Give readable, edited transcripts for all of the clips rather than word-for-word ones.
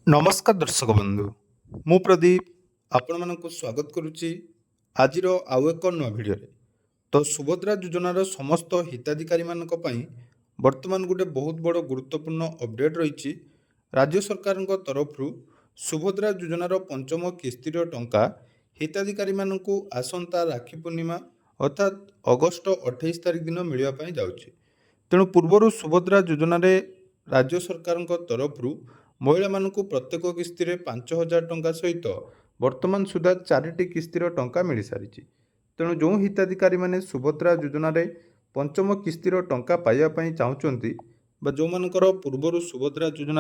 नमस्कार दर्शक बंधु मु प्रदीप आपण मानक स्वागत करुच्ची आजिर आउ एक नुआ भिडियो तो सुभद्रा योजनार समस्त हिताधिकारी मानक पई वर्तमान गोटे बहुत बड़ गुरुत्वपूर्ण अपडेट रही। राज्य सरकार तरफ सुभद्रा योजनार पंचम किस्तिर टंका हिताधिकारी मानक आसंता राखी पूर्णिमा अर्थात अगस्ट 28 तारिख दिन मिलवाई जाऊँगी। तेणु पूर्वर सुभद्रा योजन राज्य सरकार तरफ महिला मानक प्रत्येक किस्ती में 5,000 टंका सहित वर्तमान सुधा 4टी किस्तिर टंका मिल सारी। तेणु जो हिताधिकारी माने सुभद्रा योजन पंचम किस्तिर टंका पाइबापी चाहूँगी जो मानकर पूर्वर सुभद्रा योजन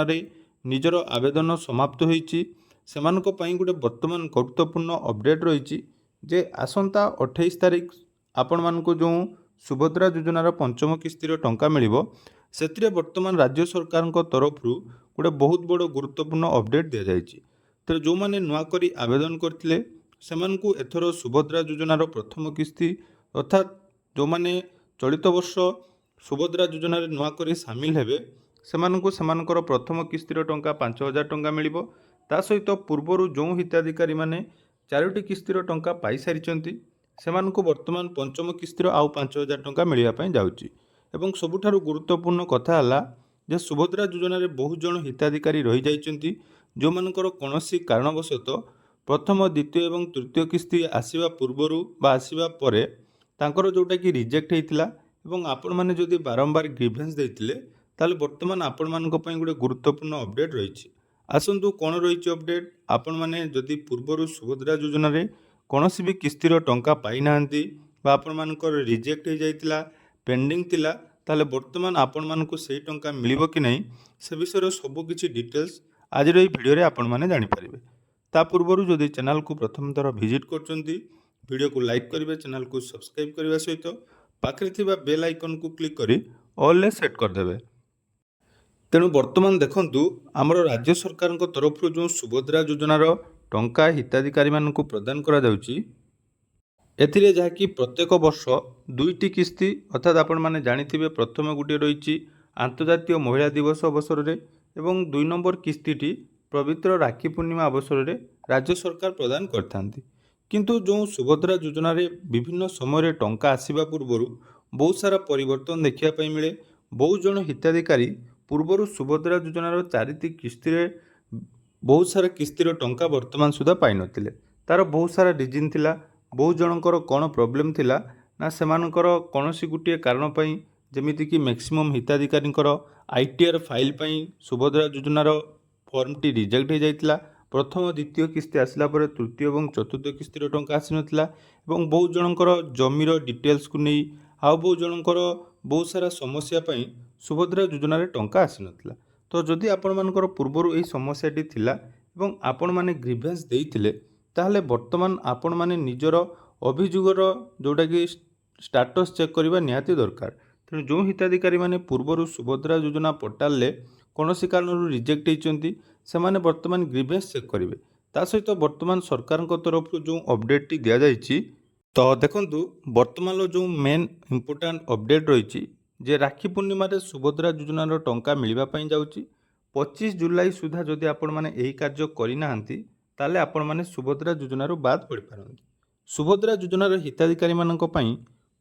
निजर आवेदन समाप्त होती गोटे वर्तमान गुरुत्वपूर्ण अपडेट रही जे आसंता 28 तारिख आपण मानक जो सुभद्रा योजनार पंचम किस्तिर टंका मिलिबो सेतिरे वर्तमान राज्य सरकार तरफ गोटे बहुत बड़ गुरुत्वपूर्ण अपडेट दि जाएगी। तो जो मैंने नुआकरी आवेदन करते एथर सुभद्रा योजनार प्रथम किस्ती अर्थात जो मैंने चलित वर्ष सुभद्रा योजन नुआकरी सामिल हेबे सेमानकर प्रथम किस्तिर टंका 5,000 टंका मिलिबो। ता सहित पूर्वर जो हिताधिकारी माने 4टी किस्तिर टंका पाई सारी सेमानकु वर्तमान पंचम किस्तिर आउ 5,000 टंका मिलवाई जाउची। एवं सबुठारु गुरुत्वपूर्ण कथा है जे सुभद्रा योजन बहुत जन हिताधिकारी रही जाइछन्ति जो मानकर कौनसी कारणवशतः प्रथम द्वितीय एवं तृतीय किस्ती आसीबा पूर्वरु बा आसीबा परे तांकर जोटा कि रिजेक्ट होइतिला एवं आपण माने जदि बारंबार ग्रीवेंस देइतिले ताले वर्तमान आपण मानक पई गोटे गुरुत्वपूर्ण अपडेट रही। आसंतु कौन रही अपडेट आपण माने जदि पूर्वरु सुभद्रा योजन कौनसी भी किस्तिर टंका पाई नांती बा आपण मानकर रिजेक्ट हो जाइतिला पेंडिंग थिला ताले वर्तमान आपण मानकु सेही टंका मिलिबो कि नहीं से विषय सबकिछि डिटेल्स आज ये भिडियो रे आपण माने जानि परिबे। ता पूर्वरु जदि चैनल को प्रथम थर विजिट करचंती वीडियो को लाइक करिवे चैनल को सब्सक्राइब करबा सहित पाखरे थिबा बेल आइकन को क्लिक करी ऑल ले सेट कर देबे। तेणु वर्तमान देखंतु हमर राज्य सरकार तरफ जो सुभद्रा योजनार टंका हिताधिकारी मानकु प्रदान करा जाउची एथिरे जहाँकि प्रत्येक वर्ष 2टी किस्ती अर्थात आपण माने जानिथिबे प्रथम गुटे रही आंतर्जातीय महिला दिवस अवसर में एवं 2 नंबर किस्तीटी पवित्र राखी पूर्णिमा अवसर में राज्य सरकार प्रदान करथांती। किंतु जो सुभद्रा योजन विभिन्न समय टंका आसीबा पूर्वर बहुत सारा परिवर्तन देखा मिले। बहुत जन हिताधिकारी पूर्वर सुभद्रा योजनार 4टी किस्ती बहुत सारा किस्तीर टंका वर्तमान सुधा पाई नथिले। तार बहुत सारा रिजन थिला। बहुत जनकर कौन प्रोब्लेम थिला ना सेमानकर कौनसी गुटिए कारण पई जेमिति कि मैक्सिमम हिताधिकारी आईटीआर फाइल पई सुभद्रा योजनार फॉर्मटी रिजेक्ट हो जाइतिला। प्रथम द्वितीय किस्ती आसला परे तृतीय और चतुर्थ किस्तीर टंका आसी नथिला एवं बहुत जनकर जमीर डिटेल्स को नहीं आउ बहुत जनकर बहुत सारा समस्या पई सुभद्रा योजनार टंका आसी नथिला। तो जदि आपण मानकर पूर्वर एही समस्याटी थिला एवं आपण माने ग्रीवेंस देइतिले ताहले वर्तमान आपण माने निजर अभियोगर जोटा कि स्टाटस चेक करबा निहाती दरकार। तेणु जो हिताधिकारी माने पूर्वर सुभद्रा योजना पोर्टाल ले कौनसी कारण रिजेक्ट होइचंती सेमाने वर्तमान ग्रीवेंस चेक करेंगे। ता सहित वर्तमान सरकार तरफ जो अपडेट दि जाइए तो देखंतु वर्तमान जो मेन इंपोर्टाट अपडेट रही जे राखी पूर्णिमा सुभद्रा योजनार टंका मिलवाई जाऊँगी 25 जुलाई सुधा जदि आपण माने एही कार्य करना ताले आपण माने सुभद्रा योजनार बाद पड़ पारती। सुभद्रा योजनार हिताधिकारी मानक पई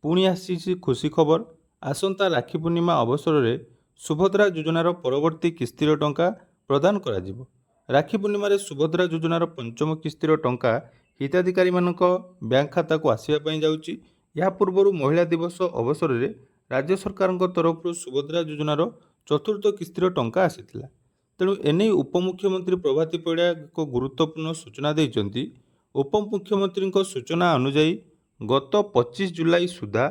पुणी आसी खुशी खबर आसंता राखी पूर्णिमा अवसर में सुभद्रा योजनार परवर्ती किस्तीर टंका प्रदान करा जिवो। राखी पूर्णिमा सुभद्रा योजनार पंचम किस्तीर टंका हिताधिकारी मानक बैंक खाता को आसवाई जाऊँगी। या पूर्व महिला दिवस अवसर में राज्य सरकार तरफ सुभद्रा योजनार चतुर्थ किस्तीर टंका आसीथिला। तेणु एने उपमुख्यमंत्री प्रभाती परिड़ा एक गुरुत्वपूर्ण सूचना देइचंती। उपमुख्यमंत्री सूचना अनुसार गत 25 जुलाई सुधा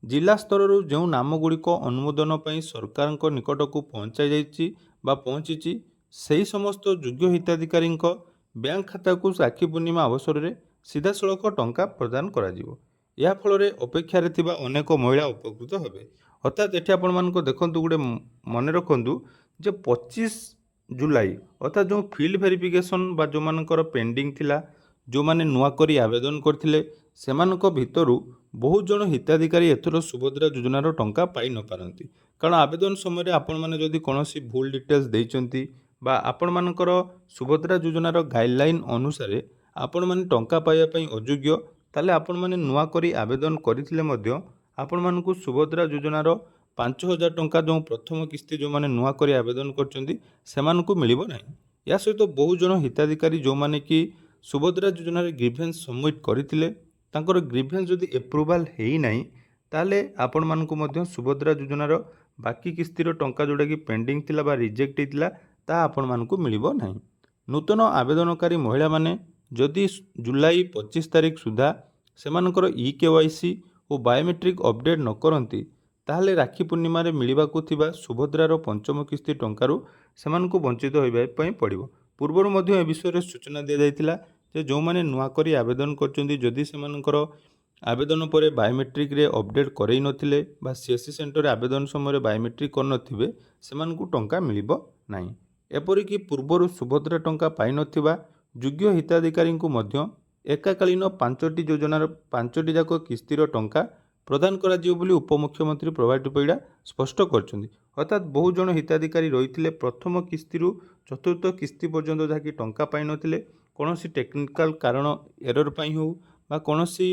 जिला स्तर जो नामगुड़िक अनुमोदन पर सरकार निकट को पहुँचाई जाइए पहुँची से समस्त योग्य हिताधिकारी बैंक खाता को राखी पूर्णिमा अवसर में सीधा सड़क टंका प्रदान करा फल अपेक्षार अनेक महिला उपकृत हेबे। अर्थात ये आपण देखु गोटे मन रखु जे 25 जुलाई अर्थात जो फिल्ड वेरिफिकेशन बा जो मानकर पेंडिंग थिला जो माने नुआ करी आवेदन करथिले सेमानक भितरु बहुत जन हिताधिकारी एथर सुभद्रा योजनार टंका पाई न पारंती। कारण आवेदन समय आपण माने जदि कोनोसी भूल डिटेल्स देइचंती ବା ଆପଣମାନଙ୍କର ସୁଭଦ୍ରା ଯୋଜନାର ଗାଇଡ଼ଲାଇନ୍ ଅନୁସାରେ ଆପଣମାନେ ଟଙ୍କା ପାଇବା ପାଇଁ ଅଯୋଗ୍ୟ, ତାହେଲେ ଆପଣମାନେ ନୂଆ କରି ଆବେଦନ କରିଥିଲେ ମଧ୍ୟ ଆପଣମାନଙ୍କୁ ସୁଭଦ୍ରା ଯୋଜନାର 5,000 ଟଙ୍କା ଯେଉଁ ପ୍ରଥମ କିସ୍ତି ଯେଉଁମାନେ ନୂଆ କରି ଆବେଦନ କରିଛନ୍ତି ସେମାନଙ୍କୁ ମିଳିବ ନାହିଁ। ଏହା ସହିତ ବହୁ ଜଣ ହିତାଧିକାରୀ ଯେଉଁମାନେ କି ସୁଭଦ୍ରା ଯୋଜନାରେ ଗ୍ରିଭେନ୍ସ ସବମିଟ୍ କରିଥିଲେ, ତାଙ୍କର ଗ୍ରିଭେନ୍ସ ଯଦି ଏପ୍ରୁଭାଲ୍ ହେଇନାହିଁ, ତାହେଲେ ଆପଣମାନଙ୍କୁ ମଧ୍ୟ ସୁଭଦ୍ରା ଯୋଜନାର ବାକି କିସ୍ତିର ଟଙ୍କା ଯେଉଁଟାକି ପେଣ୍ଡିଂ ଥିଲା ବା ରିଜେକ୍ଟ ହେଇଥିଲା ତାହା ଆପଣମାନଙ୍କୁ ମିଳିବ ନାହିଁ। ନୂତନ ଆବେଦନକାରୀ ମହିଳାମାନେ ଯଦି ଜୁଲାଇ 25 ତାରିଖ ସୁଦ୍ଧା ସେମାନଙ୍କର EKYC ଓ ବାୟୋମେଟ୍ରିକ୍ ଅପଡ଼େଟ୍ ନ କରନ୍ତି, ତାହେଲେ ରାକ୍ଷୀ ପୂର୍ଣ୍ଣିମାରେ ମିଳିବାକୁ ଥିବା ସୁଭଦ୍ରାର ପଞ୍ଚମ କିସ୍ତି ଟଙ୍କାରୁ ସେମାନଙ୍କୁ ବଞ୍ଚିତ ହେବା ପାଇଁ ପଡ଼ିବ। ପୂର୍ବରୁ ମଧ୍ୟ ଏ ବିଷୟରେ ସୂଚନା ଦିଆଯାଇଥିଲା ଯେ ଯେଉଁମାନେ ନୂଆ କରି ଆବେଦନ କରିଛନ୍ତି, ଯଦି ସେମାନଙ୍କର ଆବେଦନ ପରେ ବାୟୋମେଟ୍ରିକ୍ରେ ଅପଡ଼େଟ୍ କରେଇ ନଥିଲେ ବା CSC ସେଣ୍ଟରରେ ଆବେଦନ ସମୟରେ ବାୟୋମେଟ୍ରିକ୍ କରିନଥିବେ, ସେମାନଙ୍କୁ ଟଙ୍କା ମିଳିବ ନାହିଁ। ଏପରିକି ପୂର୍ବରୁ ସୁଭଦ୍ରା ଟଙ୍କା ପାଇନଥିବା ଯୋଗ୍ୟ ହିତାଧିକାରୀଙ୍କୁ ମଧ୍ୟ ଏକାକାଳୀନ 5ଟି ଯୋଜନାର 5ଟି ଯାକ କିସ୍ତିର ଟଙ୍କା ପ୍ରଦାନ କରାଯିବ ବୋଲି ଉପମୁଖ୍ୟମନ୍ତ୍ରୀ ପ୍ରଭାତୀ ପରିଡ଼ା ସ୍ପଷ୍ଟ କରିଛନ୍ତି। ଅର୍ଥାତ୍ ବହୁ ଜଣ ହିତାଧିକାରୀ ରହିଥିଲେ ପ୍ରଥମ କିସ୍ତିରୁ ଚତୁର୍ଥ କିସ୍ତି ପର୍ଯ୍ୟନ୍ତ ଯାହାକି ଟଙ୍କା ପାଇନଥିଲେ, କୌଣସି ଟେକ୍ନିକାଲ କାରଣ ଏରର ପାଇଁ ହେଉ ବା କୌଣସି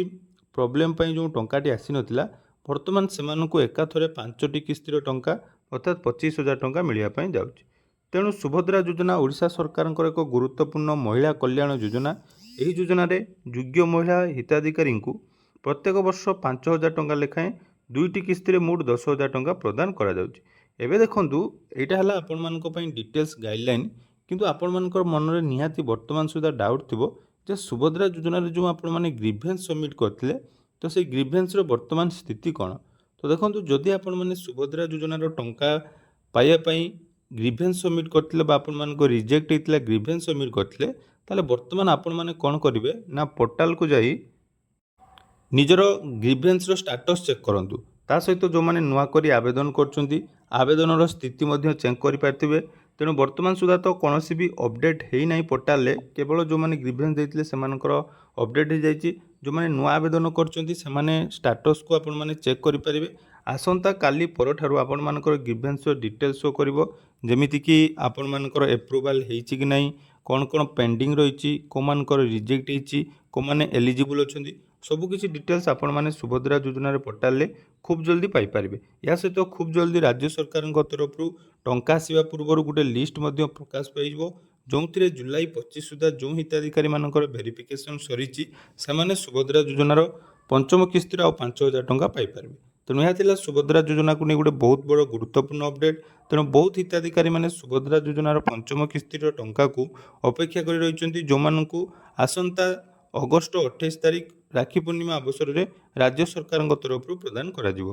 ପ୍ରୋବ୍ଲେମ୍ ପାଇଁ ଯେଉଁ ଟଙ୍କାଟି ଆସିନଥିଲା, ବର୍ତ୍ତମାନ ସେମାନଙ୍କୁ ଏକାଥରେ 5ଟି କିସ୍ତିର ଟଙ୍କା ଅର୍ଥାତ୍ 25,000 ଟଙ୍କା ମିଳିବା ପାଇଁ ଯାଉଛି। ତେଣୁ ସୁଭଦ୍ରା ଯୋଜନା ଓଡ଼ିଶା ସରକାରଙ୍କର ଏକ ଗୁରୁତ୍ୱପୂର୍ଣ୍ଣ ମହିଳା କଲ୍ୟାଣ ଯୋଜନା। ଏହି ଯୋଜନାରେ ଯୋଗ୍ୟ ମହିଳା ହିତାଧିକାରୀଙ୍କୁ ପ୍ରତ୍ୟେକ ବର୍ଷ 5,000 ଟଙ୍କା ଲେଖାଏଁ 2ଟି କିସ୍ତିରେ ମୋଟ 10,000 ଟଙ୍କା ପ୍ରଦାନ କରାଯାଉଛି। ଏବେ ଦେଖନ୍ତୁ, ଏଇଟା ହେଲା ଆପଣମାନଙ୍କ ପାଇଁ ଡିଟେଲ୍ସ ଗାଇଡ଼ଲାଇନ୍, କିନ୍ତୁ ଆପଣମାନଙ୍କର ମନରେ ନିହାତି ବର୍ତ୍ତମାନ ସୁଦ୍ଧା ଡାଉଟ୍ ଥିବ ଯେ ସୁଭଦ୍ରା ଯୋଜନାରେ ଯେଉଁ ଆପଣମାନେ ଗ୍ରିଭେନ୍ସ ସବମିଟ୍ କରିଥିଲେ, ତ ସେଇ ଗ୍ରିଭେନ୍ସର ବର୍ତ୍ତମାନ ସ୍ଥିତି କ'ଣ? ତ ଦେଖନ୍ତୁ, ଯଦି ଆପଣମାନେ ସୁଭଦ୍ରା ଯୋଜନାର ଟଙ୍କା ପାଇବା ପାଇଁ ଗ୍ରିଭେନ୍ସ ସବମିଟ୍ କରିଥିଲେ ବା ଆପଣମାନଙ୍କ ରିଜେକ୍ଟ ହେଇଥିଲା ଗ୍ରିଭେନ୍ସ ସବମିଟ୍ କରିଥିଲେ, ତାହେଲେ ବର୍ତ୍ତମାନ ଆପଣମାନେ କ'ଣ କରିବେ ନା ପୋର୍ଟାଲକୁ ଯାଇ ନିଜର ଗ୍ରିଭେନ୍ସର ଷ୍ଟାଟସ୍ ଚେକ୍ କରନ୍ତୁ। ତା ସହିତ ଯେଉଁମାନେ ନୂଆ କରି ଆବେଦନ କରୁଛନ୍ତି ଆବେଦନର ସ୍ଥିତି ମଧ୍ୟ ଚେକ୍ କରିପାରିଥିବେ। ତେଣୁ ବର୍ତ୍ତମାନ ସୁଦ୍ଧା ତ କୌଣସି ବି ଅପଡ଼େଟ୍ ହେଇନାହିଁ ପୋର୍ଟାଲରେ, କେବଳ ଯେଉଁମାନେ ଗ୍ରିଭେନ୍ସ ଦେଇଥିଲେ ସେମାନଙ୍କର ଅପଡ଼େଟ୍ ହେଇଯାଇଛି। ଯେଉଁମାନେ ନୂଆ ଆବେଦନ କରୁଛନ୍ତି ସେମାନେ ଷ୍ଟାଟସ୍କୁ ଆପଣମାନେ ଚେକ୍ କରିପାରିବେ। ଆସନ୍ତା କାଲି ପରଠାରୁ ଆପଣମାନଙ୍କର ଗ୍ରିଭେନ୍ସର ଡିଟେଲ୍ସ ଶୋ କରିବ, ଯେମିତିକି ଆପଣମାନଙ୍କର ଏପ୍ରୁଭାଲ୍ ହେଇଛି କି ନାହିଁ, କ'ଣ କ'ଣ ପେଣ୍ଡିଂ ରହିଛି, କେଉଁମାନଙ୍କର ରିଜେକ୍ଟ ହେଇଛି, କେଉଁମାନେ ଏଲିଜିବୁଲ୍ ଅଛନ୍ତି, ସବୁକିଛି ଡିଟେଲ୍ସ ଆପଣମାନେ ସୁଭଦ୍ରା ଯୋଜନାର ପୋର୍ଟାଲରେ ଖୁବ୍ ଜଲ୍ଦି ପାଇପାରିବେ। ଏହା ସହିତ ଖୁବ୍ ଜଲ୍ଦି ରାଜ୍ୟ ସରକାରଙ୍କ ତରଫରୁ ଟଙ୍କା ଆସିବା ପୂର୍ବରୁ ଗୋଟେ ଲିଷ୍ଟ ମଧ୍ୟ ପ୍ରକାଶ ପାଇଯିବ, ଯେଉଁଥିରେ ଜୁଲାଇ 25 ସୁଦ୍ଧା ଯେଉଁ ହିତାଧିକାରୀମାନଙ୍କର ଭେରିଫିକେସନ୍ ସରିଛି ସେମାନେ ସୁଭଦ୍ରା ଯୋଜନାର ପଞ୍ଚମ କିସ୍ତିର ଆଉ 5,000 ଟଙ୍କା ପାଇପାରିବେ। ତେଣୁ ଏହା ଥିଲା ସୁଭଦ୍ରା ଯୋଜନାକୁ ନେଇ ଗୋଟେ ବହୁତ ବଡ଼ ଗୁରୁତ୍ୱପୂର୍ଣ୍ଣ ଅପଡ଼େଟ୍। ତେଣୁ ବହୁତ ହିତାଧିକାରୀମାନେ ସୁଭଦ୍ରା ଯୋଜନାର ପଞ୍ଚମ କିସ୍ତିର ଟଙ୍କାକୁ ଅପେକ୍ଷା କରି ରହିଛନ୍ତି, ଯେଉଁମାନଙ୍କୁ ଆସନ୍ତା ଅଗଷ୍ଟ 28 ତାରିଖ ରାକ୍ଷୀ ପୂର୍ଣ୍ଣିମା ଅବସରରେ ରାଜ୍ୟ ସରକାରଙ୍କ ତରଫରୁ ପ୍ରଦାନ କରାଯିବ।